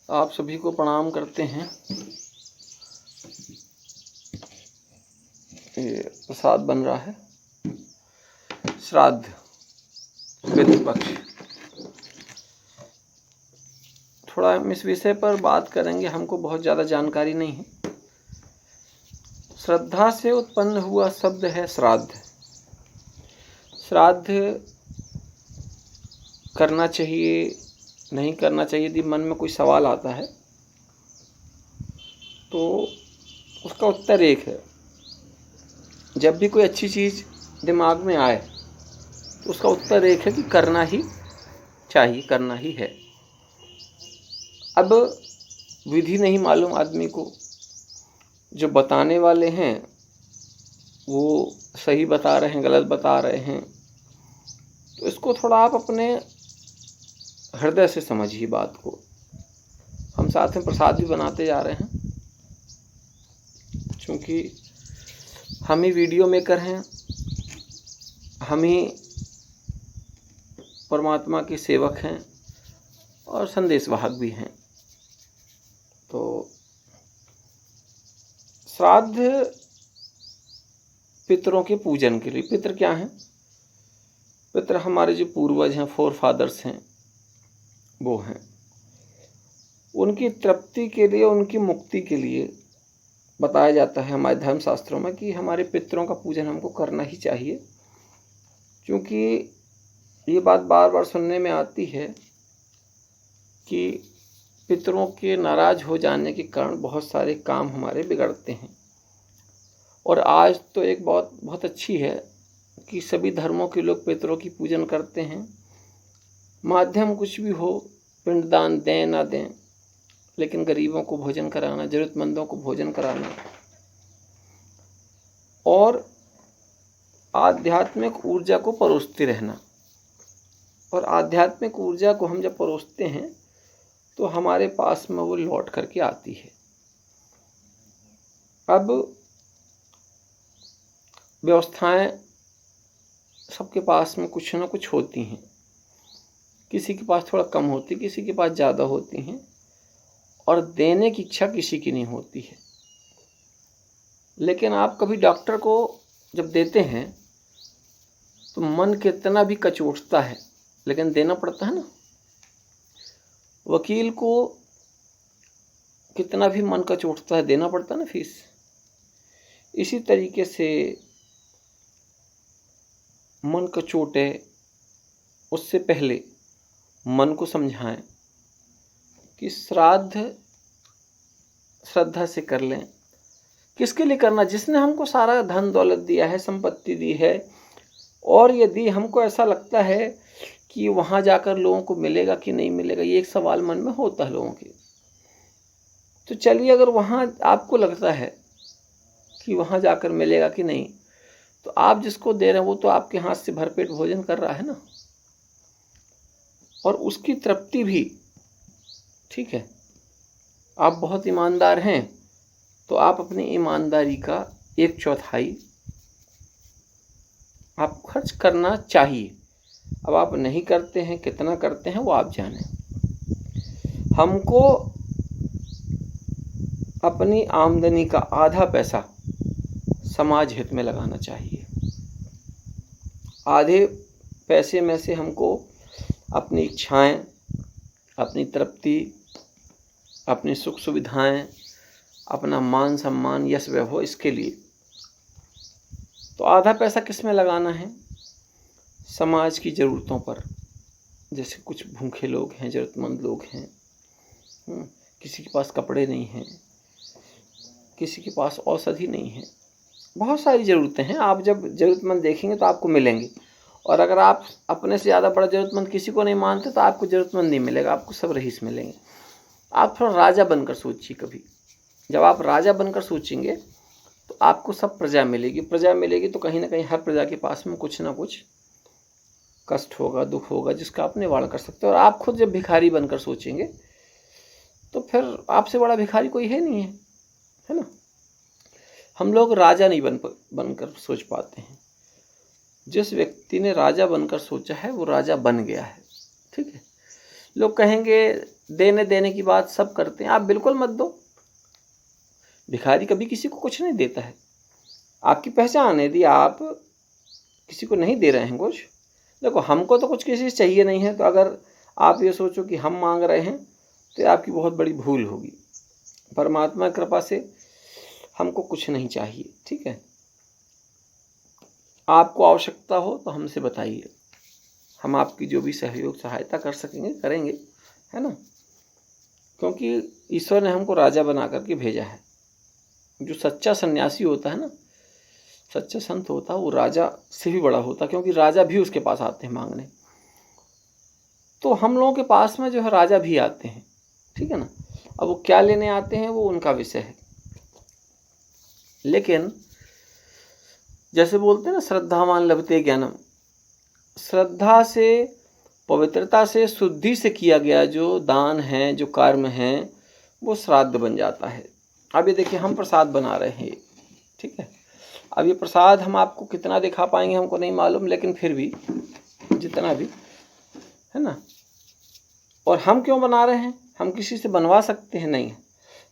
आप सभी को प्रणाम करते हैं। ये प्रसाद बन रहा है, श्राद्ध पितृपक्ष। थोड़ा हम इस विषय पर बात करेंगे, हमको बहुत ज़्यादा जानकारी नहीं है। श्रद्धा से उत्पन्न हुआ शब्द है श्राद्ध। श्राद्ध करना चाहिए, नहीं करना चाहिए, यदि मन में कोई सवाल आता है तो उसका उत्तर एक है। जब भी कोई अच्छी चीज़ दिमाग में आए तो उसका उत्तर एक है कि करना ही चाहिए, करना ही है। अब विधि नहीं मालूम आदमी को, जो बताने वाले हैं वो सही बता रहे हैं, गलत बता रहे हैं, तो इसको थोड़ा आप अपने हृदय से समझिए बात को। हम साथ में प्रसाद भी बनाते जा रहे हैं, क्योंकि हम ही वीडियो मेकर हैं, हम ही परमात्मा के सेवक हैं और संदेशवाहक भी हैं। तो श्राद्ध पितरों के पूजन के लिए। पितर क्या हैं? पितर हमारे जो पूर्वज हैं, फोर फादर्स हैं, वो हैं। उनकी तृप्ति के लिए, उनकी मुक्ति के लिए बताया जाता है हमारे धर्मशास्त्रों में कि हमारे पितरों का पूजन हमको करना ही चाहिए। क्योंकि ये बात बार बार सुनने में आती है कि पितरों के नाराज हो जाने के कारण बहुत सारे काम हमारे बिगड़ते हैं। और आज तो एक बहुत अच्छी है कि सभी धर्मों के लोग पितरों की पूजन करते हैं। माध्यम कुछ भी हो, पिंडदान दें ना दें, लेकिन गरीबों को भोजन कराना, जरूरतमंदों को भोजन कराना और आध्यात्मिक ऊर्जा को परोसते रहना। और आध्यात्मिक ऊर्जा को हम जब परोसते हैं तो हमारे पास में वो लौट करके आती है। अब व्यवस्थाएं सबके पास में कुछ ना कुछ होती हैं, किसी के पास थोड़ा कम होती, किसी के पास ज़्यादा होती हैं, और देने की इच्छा किसी की नहीं होती है। लेकिन आप कभी डॉक्टर को जब देते हैं तो मन कितना भी कचोटता है, लेकिन देना पड़ता है ना। वकील को कितना भी मन कचोटता है, देना पड़ता है ना फीस। इसी तरीके से मन कचोटे उससे पहले मन को समझाएं कि श्राद्ध श्रद्धा से कर लें। किसके लिए करना? जिसने हमको सारा धन दौलत दिया है, संपत्ति दी है। और यदि हमको ऐसा लगता है कि वहाँ जाकर लोगों को मिलेगा कि नहीं मिलेगा, ये एक सवाल मन में होता है लोगों के, तो चलिए, अगर वहाँ आपको लगता है कि वहाँ जाकर मिलेगा कि नहीं, तो आप जिसको दे रहे हैं वो तो आपके हाथ से भरपेट भोजन कर रहा है ना, और उसकी तृप्ति भी ठीक है। आप बहुत ईमानदार हैं तो आप अपनी ईमानदारी का 1/4 आप खर्च करना चाहिए। अब आप नहीं करते हैं, कितना करते हैं वो आप जानें। हमको अपनी आमदनी का आधा पैसा समाज हित में लगाना चाहिए। आधे पैसे में से हमको अपनी इच्छाएं, अपनी तृप्ति, अपनी सुख सुविधाएं, अपना मान सम्मान, यश वैभव, इसके लिए तो आधा पैसा किस में लगाना है? समाज की ज़रूरतों पर। जैसे कुछ भूखे लोग हैं, ज़रूरतमंद लोग हैं, किसी के पास कपड़े नहीं हैं, किसी के पास औषधि नहीं है, बहुत सारी ज़रूरतें हैं। आप जब ज़रूरतमंद देखेंगे तो आपको मिलेंगे। और अगर आप अपने से ज़्यादा बड़ा ज़रूरतमंद किसी को नहीं मानते तो आपको ज़रूरतमंद नहीं मिलेगा, आपको सब रईस मिलेंगे। आप थोड़ा राजा बनकर सोचिए कभी। जब आप राजा बनकर सोचेंगे तो आपको सब प्रजा मिलेगी। प्रजा मिलेगी तो कहीं ना कहीं हर प्रजा के पास में कुछ ना कुछ कष्ट होगा, दुख होगा, जिसका आप निवारण कर सकते हो। और आप खुद जब भिखारी बनकर सोचेंगे तो फिर आपसे बड़ा भिखारी कोई है नहीं है ना। हम लोग राजा नहीं बनकर सोच पाते हैं। जिस व्यक्ति ने राजा बनकर सोचा है वो राजा बन गया है, ठीक है। लोग कहेंगे देने देने की बात सब करते हैं, आप बिल्कुल मत दो। भिखारी कभी किसी को कुछ नहीं देता है। आपकी पहचान है, यदि आप किसी को नहीं दे रहे हैं कुछ, देखो हमको तो कुछ किसी से चाहिए नहीं है, तो अगर आप ये सोचो कि हम मांग रहे हैं तो ये आपकी बहुत बड़ी भूल होगी। परमात्मा की कृपा से हमको कुछ नहीं चाहिए, ठीक है। आपको आवश्यकता हो तो हमसे बताइए, हम आपकी जो भी सहयोग सहायता कर सकेंगे करेंगे, है ना। क्योंकि ईश्वर ने हमको राजा बना करके भेजा है। जो सच्चा सन्यासी होता है ना, सच्चा संत होता है, वो राजा से भी बड़ा होता है, क्योंकि राजा भी उसके पास आते हैं मांगने। तो हम लोगों के पास में जो है राजा भी आते हैं, ठीक है ना। अब वो क्या लेने आते हैं वो उनका विषय है, लेकिन जैसे बोलते हैं ना, श्रद्धावान लभते ज्ञानम, श्रद्धा से, पवित्रता से, शुद्धि से किया गया जो दान है, जो कर्म है, वो श्राद्ध बन जाता है। अब ये देखिए हम प्रसाद बना रहे हैं, ठीक है। अब ये प्रसाद हम आपको कितना दिखा पाएंगे हमको नहीं मालूम, लेकिन फिर भी जितना भी है ना। और हम क्यों बना रहे हैं? हम किसी से बनवा सकते हैं? नहीं,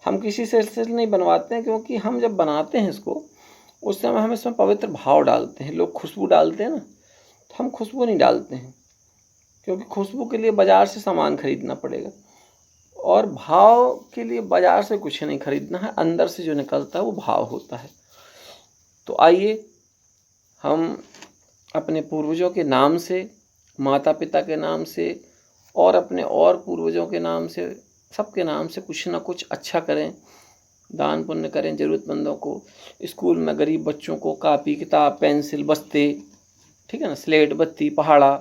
हम किसी से इसलिए नहीं बनवाते हैं क्योंकि हम जब बनाते हैं इसको, उस समय हम इसमें पवित्र भाव डालते हैं। लोग खुशबू डालते हैं ना, तो हम खुशबू नहीं डालते हैं, क्योंकि खुशबू के लिए बाजार से सामान खरीदना पड़ेगा, और भाव के लिए बाजार से कुछ नहीं खरीदना है, अंदर से जो निकलता है वो भाव होता है। तो आइए हम अपने पूर्वजों के नाम से, माता पिता के नाम से, और अपने और पूर्वजों के नाम से, सबके नाम से कुछ ना कुछ अच्छा करें, दान पुण्य करें ज़रूरतमंदों को। स्कूल में गरीब बच्चों को कापी किताब पेंसिल बस्ते, ठीक है ना, स्लेट बत्ती पहाड़ा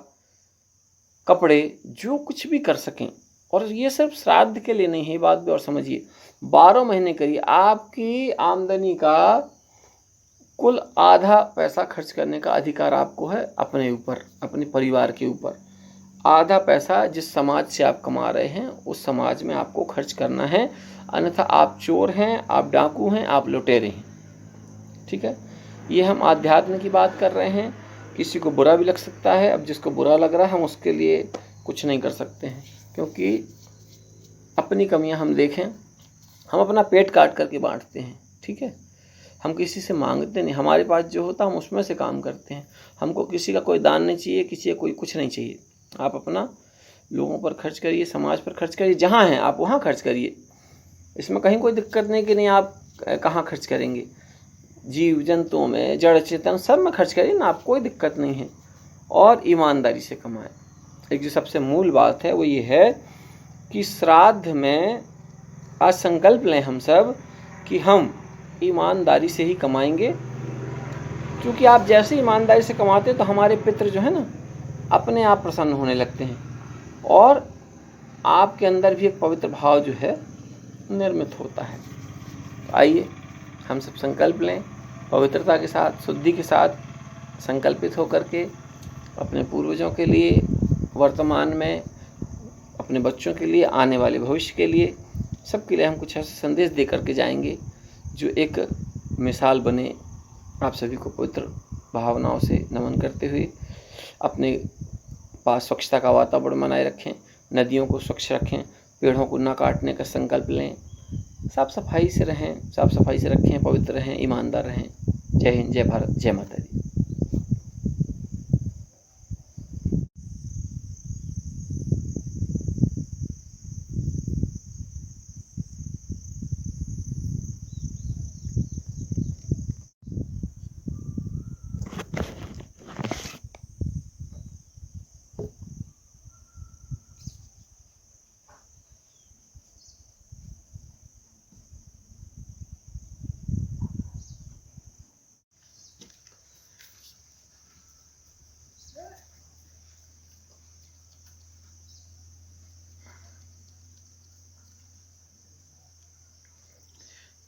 कपड़े, जो कुछ भी कर सकें। और ये सिर्फ श्राद्ध के लिए नहीं है, ये बात भी और समझिए, 12 महीने करिए। आपकी आमदनी का कुल आधा पैसा खर्च करने का अधिकार आपको है अपने ऊपर, अपने परिवार के ऊपर। आधा पैसा जिस समाज से आप कमा रहे हैं उस समाज में आपको खर्च करना है, अन्यथा आप चोर हैं, आप डाकू हैं, आप लुटेरे हैं, ठीक है। ये हम आध्यात्म की बात कर रहे हैं। किसी को बुरा भी लग सकता है, अब जिसको बुरा लग रहा है हम उसके लिए कुछ नहीं कर सकते हैं, क्योंकि अपनी कमियां हम देखें, हम अपना पेट काट करके बांटते हैं, ठीक है। हम किसी से मांगते नहीं, हमारे पास जो होता हम उसमें से काम करते हैं। हमको किसी का कोई दान नहीं चाहिए, किसी का कोई कुछ नहीं चाहिए। आप अपना लोगों पर खर्च करिए, समाज पर खर्च करिए, जहाँ हैं आप वहाँ खर्च करिए। इसमें कहीं कोई दिक्कत नहीं कि नहीं आप कहाँ खर्च करेंगे। जीव जंतुओं में, जड़ चेतन सब में खर्च करिए ना, आप, कोई दिक्कत नहीं है। और ईमानदारी से कमाएं। एक जो सबसे मूल बात है वो ये है कि श्राद्ध में आज संकल्प लें हम सब कि हम ईमानदारी से ही कमाएंगे, क्योंकि आप जैसे ईमानदारी से कमाते तो हमारे पितृ जो है ना अपने आप प्रसन्न होने लगते हैं, और आपके अंदर भी एक पवित्र भाव जो है निर्मित होता है। तो आइए हम सब संकल्प लें, पवित्रता के साथ, शुद्धि के साथ संकल्पित होकर के अपने पूर्वजों के लिए, वर्तमान में अपने बच्चों के लिए, आने वाले भविष्य के लिए, सबके लिए हम कुछ ऐसा संदेश दे करके जाएंगे जो एक मिसाल बने। आप सभी को पवित्र भावनाओं से नमन करते हुए अपने पास स्वच्छता का वातावरण बनाए रखें, नदियों को स्वच्छ रखें, पेड़ों को न काटने का संकल्प लें, साफ सफाई से रहें, साफ सफाई से रखें, पवित्र रहें, ईमानदार रहें। जय हिंद, जय भारत, जय माता दी।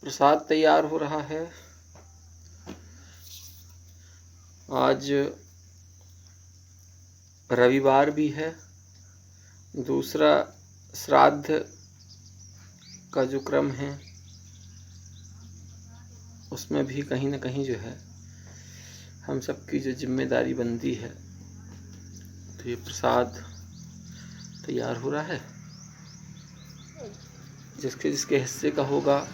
प्रसाद तैयार हो रहा है। आज रविवार भी है, दूसरा श्राद्ध का जो क्रम है उसमें भी कहीं ना कहीं जो है हम सबकी जो जिम्मेदारी बनती है, तो ये प्रसाद तैयार हो रहा है, जिसके जिसके हिस्से का होगा।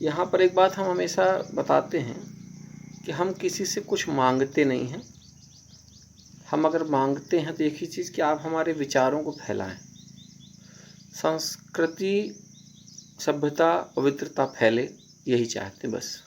यहाँ पर एक बात हम हमेशा बताते हैं कि हम किसी से कुछ मांगते नहीं हैं। हम अगर मांगते हैं तो एक ही चीज़ कि आप हमारे विचारों को फैलाएं, संस्कृति, सभ्यता, पवित्रता फैले, यही चाहते हैं बस।